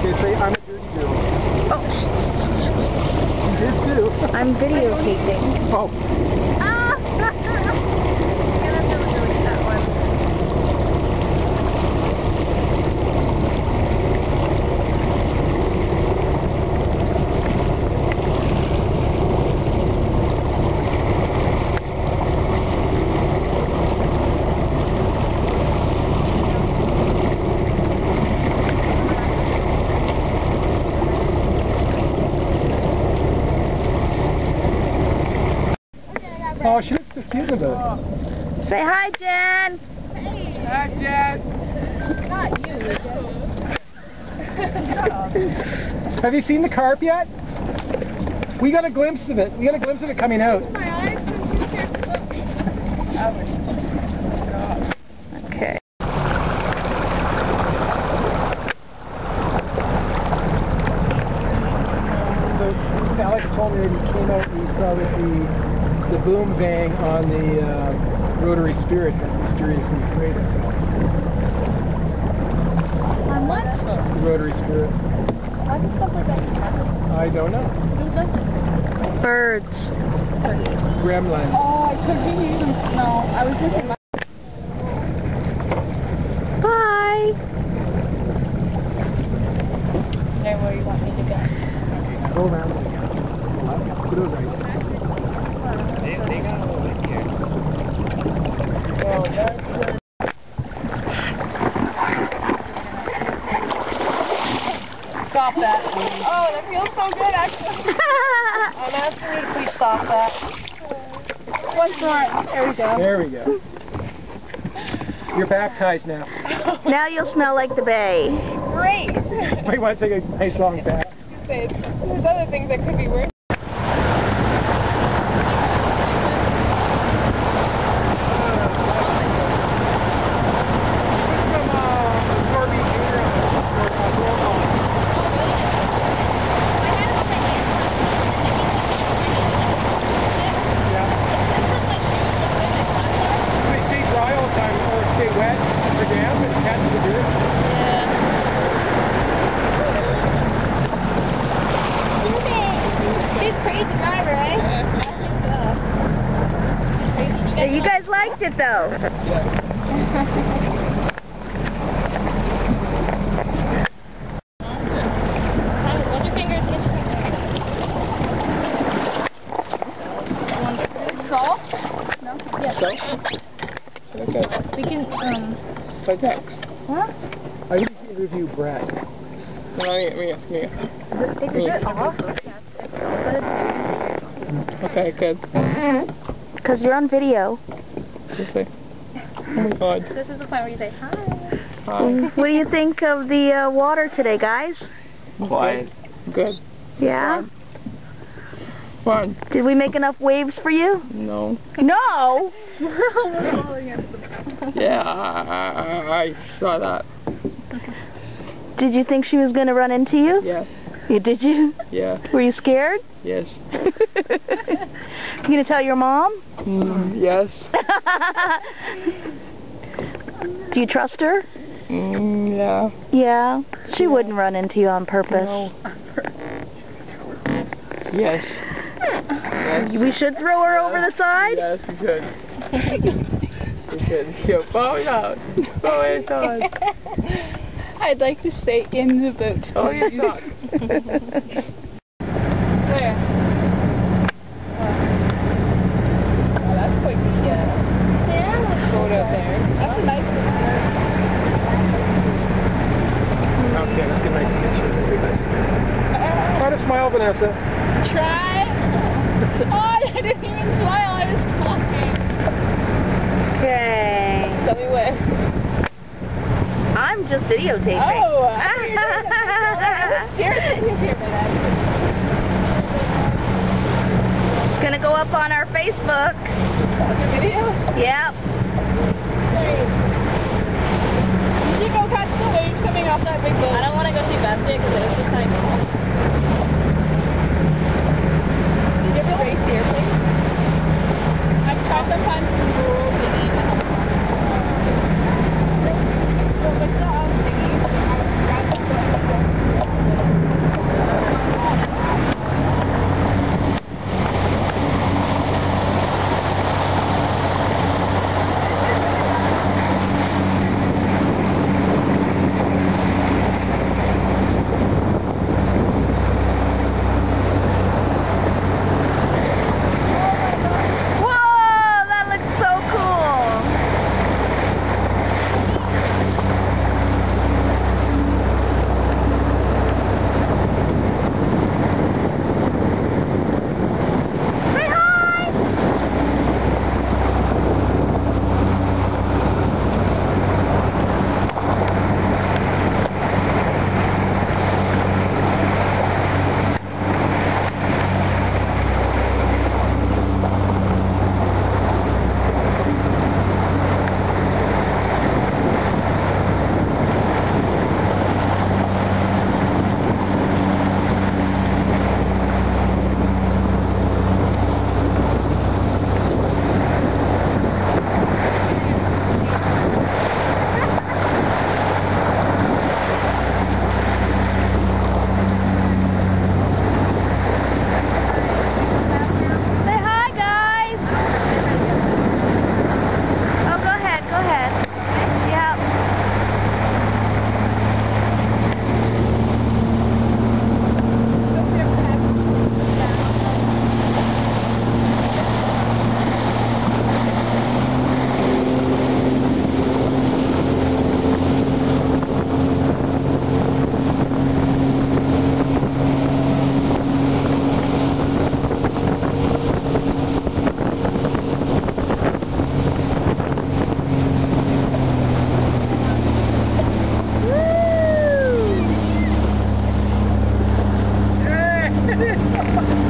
Okay, say I'm a dirty girl. Oh, She did too. I'm videotaping. Oh. Ah! I'm gonna have to delete that one. Oh, she looks so cute with it. Say hi, Jen. Hey. Hi, Jen. Not you, Jen. Have you seen the carp yet? We got a glimpse of it. We got a glimpse of it coming out. Okay. So Alex told me that he came out and he saw that the boom bang on the rotary spirit had mysteriously frayed itself. On what? The rotary spirit. Why does stuff like that happen? I don't know. Who does it? Birds. Gremlins. Oh, I could be even. No, I was just in my. Bye. There, where you want me to go? Go around. Go to the right. They got a little bit here. Oh, that's Stop that. Oh, that feels so good, actually. I'm asking you to please stop that. Once more. There we go. There we go. You're baptized now. Now you'll smell like the bay. Great. Might want to take a nice long bath. There's other things that could be worse. You guys liked it though. Yeah. What's your fingers? Salt? No? Yeah. Salt? Okay. We can, By text. Huh? I need to interview Brad. No, me. Take your shirt off. Okay, good. Because you're on video. Just say, oh my god. This is the point where you say hi. Hi. What do you think of the water today, guys? Quiet. Good. Yeah? Fun. Did we make enough waves for you? No. No! Yeah, I saw that. Did you think she was going to run into you? Yes. Did you? Yeah. Were you scared? Yes. You going to tell your mom? Yes. Do you trust her? Yeah. Yeah? She wouldn't run into you on purpose. No. Yes. We should throw her over the side? Yes, we should. We should. Yeah, blow it out. Blow it out. I'd like to stay in the boat. Oh, you're not. Where? Oh, that's quite the, boat out there. That's a nice one. Okay, let's get a nice picture of everybody. Try to smile, Vanessa. Try? Oh, I didn't even smile, I was talking. Okay. Tell me when. I'm just videotaping. Oh! It's gonna go up on our Facebook. The video? Yep. You should go catch the waves coming off that big boat. I don't want to go see that big because it was just kind of cool. Did you ever race here, please? I've tried to find some rural thingies that help. So what's the thingy? Bye.